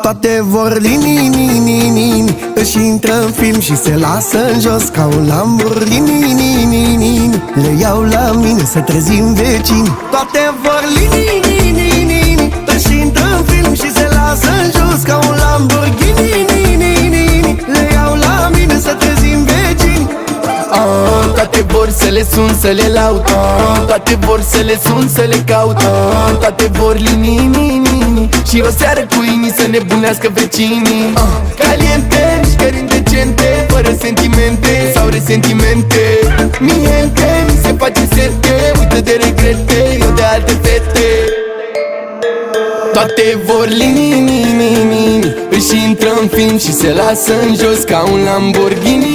Toate vor lini, își intră în film și se lasă în jos ca un Lamborghini. Le iau la mine să trezim vecini. Toate vor lini, își intră în film și se lasă în jos ca un Lamborghini. Le iau la mine să trezim vecini. Toate vor să le sun, să le laud. Toate vor să le sun, să le caut. Toate vor lini, și o seară cu inii să nebunească vecinii. Caliente, mișcări indecente, fără sentimente sau resentimente. Miente, mi se face sete, uită de regrete, eu de alte fete. Toate vor lini, își intră în film și se lasă în jos ca un Lamborghini.